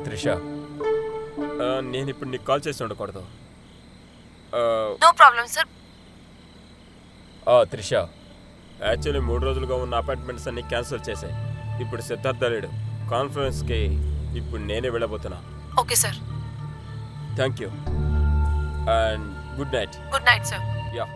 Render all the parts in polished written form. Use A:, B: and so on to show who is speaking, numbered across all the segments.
A: త్రిష, నేను ఇప్పుడు నీకు కాల్ చేసి ఉండకూడదు.
B: No problem sir.
A: Trisha, actually 3 రోజులుగా ఉన్న అపాయింట్మెంట్స్ అన్ని క్యాన్సిల్ చేశాయి. ఇప్పుడు సిద్ధార్థ లేడు కాన్ఫరెన్స్కి. ఇప్పుడు నేనే వెళ్ళబోతున్నా.
B: Okay sir.
A: Thank you and good night.
B: Good night sir.
A: Yeah.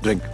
C: Drink.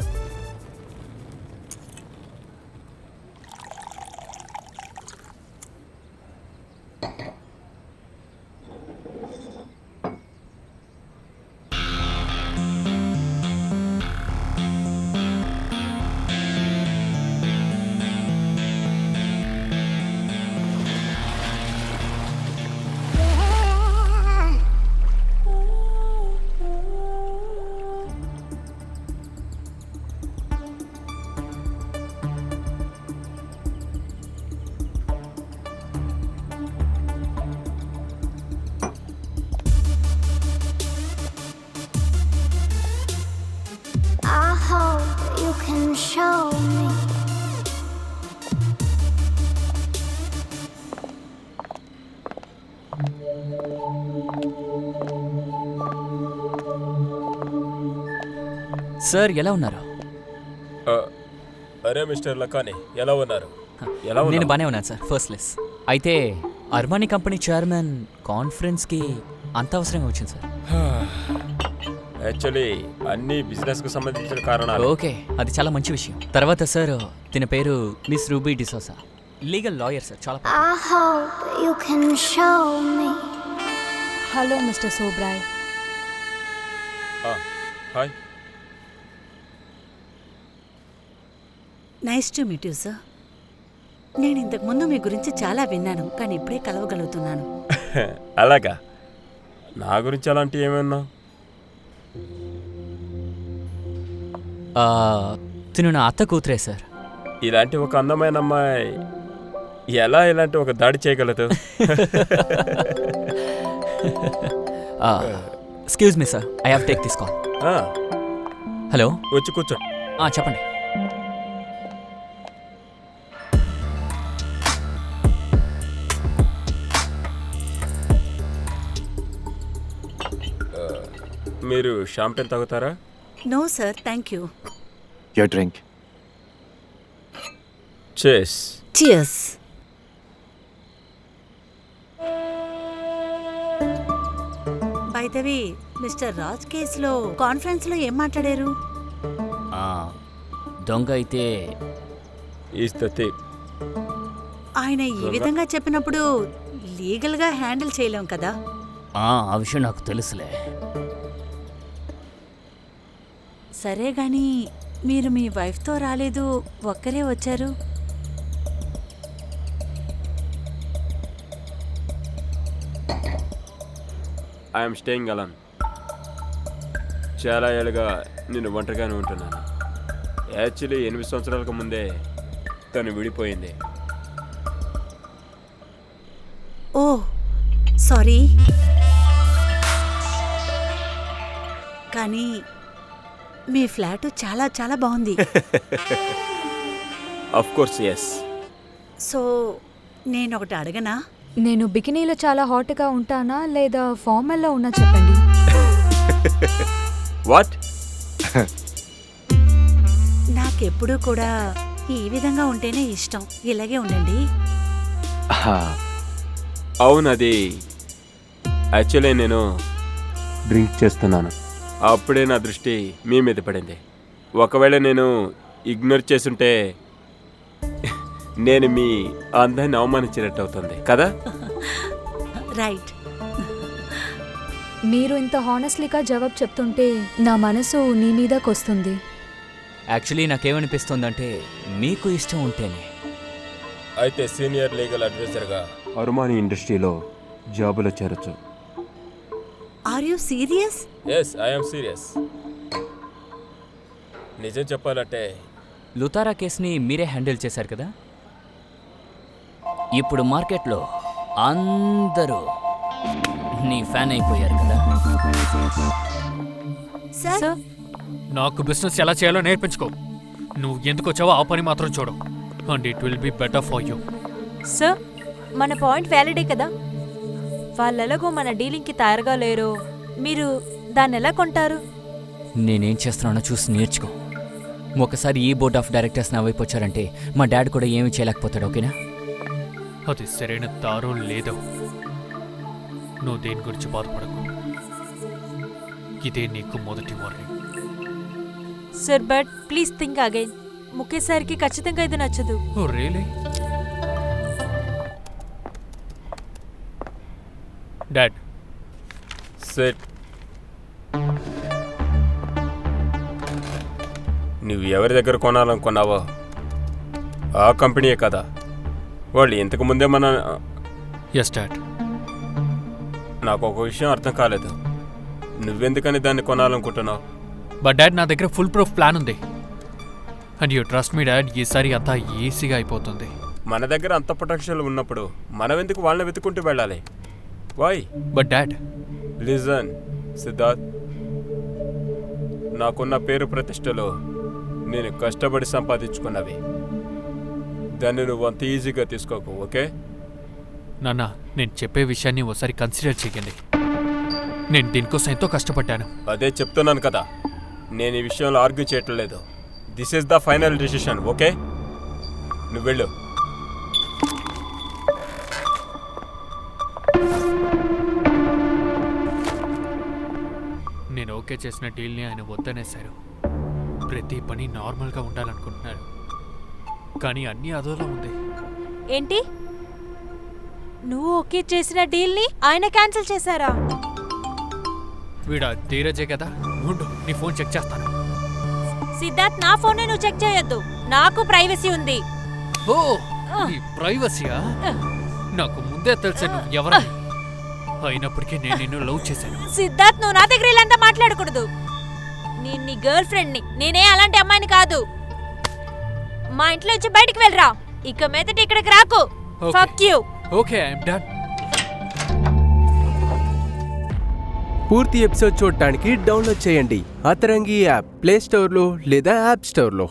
D: I hope you can show me.
E: Sir ఎలా ఉన్నారు?
A: అరే మిస్టర్ లకాని, ఎలా ఉన్నారు?
E: నేను బానే ఉన్నాను సార్, ఫస్ట్ క్లాస్. అయితే అర్మానీ కంపెనీ చైర్మన్ కాన్ఫరెన్స్కి అంత అవసరంగా వచ్చింది సార్.
A: యాక్చువల్లీ అన్ని బిజినెస్కు సంబంధించిన కారణాలు.
E: ఓకే, అది చాలా మంచి విషయం. తర్వాత సార్ తిన పేరు miss Ruby D'Souza, legal lawyer sir. చాలా
D: I hope you can show me.
B: Hello mister సోబ్రాయ్.
A: Hi.
F: Nice to meet you sir. నేను ఇంతకు ముందు మీ గురించి చాలా విన్నాను, కానీ ఇప్పుడే కలవగలుగుతున్నాను.
A: అలాగా? నా గురించి అలాంటి ఏమన్నా?
E: తిను నా అత్త కూతురే సార్.
A: ఇలాంటి ఒక అందమైన అమ్మాయి ఎలా ఇలాంటి ఒక దాడి చేయగలదు?
E: Excuse me sir, I have take this call. Hello,
A: వచ్చి కూర్చో.
E: చెప్పండి.
A: మీరు షాంపెన్ తాగుతారా?
F: No sir, thank you.
C: Your drink.
A: చేస్.
F: Cheers. By the way, mister Raj కేసులో కాన్ఫరెన్స్లో ఏం మాట్లాడారు?
E: దొంగ అయితే
A: ఈస్ ద థీఫ్.
F: ఆయన ఈ విధంగా చెప్పినప్పుడు లీగల్గా హ్యాండిల్ చేయలేం కదా.
E: ఆ విషయం నాకు తెలుసులే.
F: సరే గాని మీరు మీ వైఫ్తో రాలేదు, ఒక్కరే వచ్చారు.
A: ఐఎమ్ స్టేయింగ్ అలాన్. చాలా ఏళ్ళుగా నేను ఒంటరిగానే ఉంటున్నాను. యాక్చువల్లీ 8 సంవత్సరాలకు ముందే తను విడిపోయింది.
F: ఓ సారీ. కానీ మీ ఫ్లాట్ చాలా చాలా బాగుంది.
A: Of course yes.
F: సో నేను ఒకటి అడగనా?
B: నేను బికినీలో చాలా హాట్గా ఉంటానా లేదా ఫార్మల్లో ఉన్నా చెప్పండి.
A: వాట్?
F: నాకెప్పుడు కూడా ఈ విధంగా ఉంటేనే ఇష్టం. ఇలాగే ఉండండి.
A: అవును, అది యాక్చువల్లీ నేను డ్రింక్ చేస్తున్నాను. అప్పుడే నా దృష్టి మీ మీద పడింది. ఒకవేళ నేను ఇగ్నోర్ చేసుంటే నేను మీ అందాన్ని అవమానించినట్టు అవుతుంది కదా.
F: రైట్.
B: మీరు ఇంత హానెస్ట్లీగా జవాబు చెప్తుంటే నా మనసు నీ మీదకొస్తుంది.
E: యాక్చువల్లీ నాకేమనిపిస్తుందంటే మీకు ఇష్టం ఉంటేనే.
A: అయితే సీనియర్ లీగల్ అడ్వైజర్గా అర్మానీ ఇండస్ట్రీలో జాబులో చేరొచ్చు.
F: Are you serious?
A: Yes I'm serious. నిజం చెప్పాలంటే
E: లుతారా కేసుని మీరే హ్యాండిల్ చేశారు కదా. ఇప్పుడు మార్కెట్లో అందరూ నీ ఫ్యాన్ అయిపోయారు కదా.
F: సార్
G: నాకు బిజినెస్ ఎలా చేయాలో నేర్పించుకో. నువ్వు ఎందుకు వచ్చావో ఆ పని మాత్రం చూడు. And it will be better for you.
H: Sir మన పాయింట్ వ్యాలిడే కదా. వాళ్ళెలాగో మన డీలింగ్కి తయారుగా లేరు, మీరు దాన్ని ఎలా కొంటారు?
E: నేనేం చేస్తున్నానో చూసి నేర్చుకో. ఒకసారి ఈ బోర్డ్ ఆఫ్ డైరెక్టర్స్ నా వైపు వచ్చారంటే మా డాడ్ కూడా ఏమీ చేయలేకపోతాడు. ఓకేనా?
G: అది సరైన దారో లేదో. నువ్వు దేని గురించి బాధపడకు. ఇదే నీకు మొదటి warning.
H: Sir but please think again. Mukesh సార్కి ఖచ్చితంగా ఇది నచ్చదు.
G: Oh really? Dad
A: said. నువ్వు ఎవరి దగ్గర కొనాలనుకున్నావో ఆ కంపెనీయే కదా. వాళ్ళు ఇంతకు ముందే మన
G: ఎస్ డాడ్.
A: నాకు ఒక విషయం అర్థం కాలేదు. నువ్వెందుకని దాన్ని కొనాలనుకుంటున్నావు?
G: బట్ డాడ్ నా దగ్గర ఫుల్ ప్రూఫ్ ప్లాన్ ఉంది. And you trust me dad, ఈసారి అంతా ఈజీగా అయిపోతుంది.
A: మన దగ్గర అంత పొటెన్షియల్ ఉన్నప్పుడు మనం ఎందుకు వాళ్ళని వెతుకుంటూ వెళ్ళాలి? Why?
G: But dad
A: listen Siddharth, నాకున్న పేరు ప్రతిష్టలో నేను కష్టపడి సంపాదించుకున్నవి. దాన్ని నువ్వు అంత ఈజీగా తీసుకోకు. ఓకే?
G: నాన్న, నేను చెప్పే విషయాన్ని ఒకసారి కన్సిడర్ చేయండి. నేను దీనికోసం ఎంతో కష్టపడ్డాను.
A: అదే చెప్తున్నాను కదా, నేను ఈ విషయంలో ఆర్గ్యూ చేయటం లేదు. This is the final decision. Okay? నువ్వు వెళ్ళు.
G: నేను ఓకే చేసిన డీల్ని ఆయన వద్దనేశారు. ప్రతి పని నార్మల్గా ఉండాలనుకుంటున్నాడు, కానీ అన్నీ అదోలా ఉంది.
H: ఏంటి, నువ్వు ఓకే చేసిన డీల్ని ఆయన క్యాన్సిల్ చేశారా?
G: వీడా ధీరజే కదా. ఉండు, నీ ఫోన్ చెక్ చేస్తాను.
H: సిద్ధార్థ్, నా ఫోన్ నువ్వు చెక్ చేయొద్దు. నాకు ప్రైవసీ ఉంది.
G: ఓ, ఈ ప్రైవసీయా? నాకు ముందే తెలుసు నువ్వు ఎవరని. అయినప్పటికీ నేను నిన్ను లవ్ చేశాను.
H: సిద్ధార్థ్, నువ్వు నా దగ్గర ఇలాంతా మాట్లాడకూడదు. నేను నీ గర్ల్ ఫ్రెండ్ని, నేనే అలాంటి అమ్మాయిని కాదు. మా ఇంట్లో నుంచి బయటికి వెళ్ళరా. ఇక మీదట ఇక్కడికి రాకు. Fuck you.
G: Okay, I'm done.
I: పూర్తి ఎపిసోడ్ చూడటానికి డౌన్లోడ్ చేయండి అతరంగి యాప్ ప్లే స్టోర్లో లేదా యాప్ స్టోర్లో.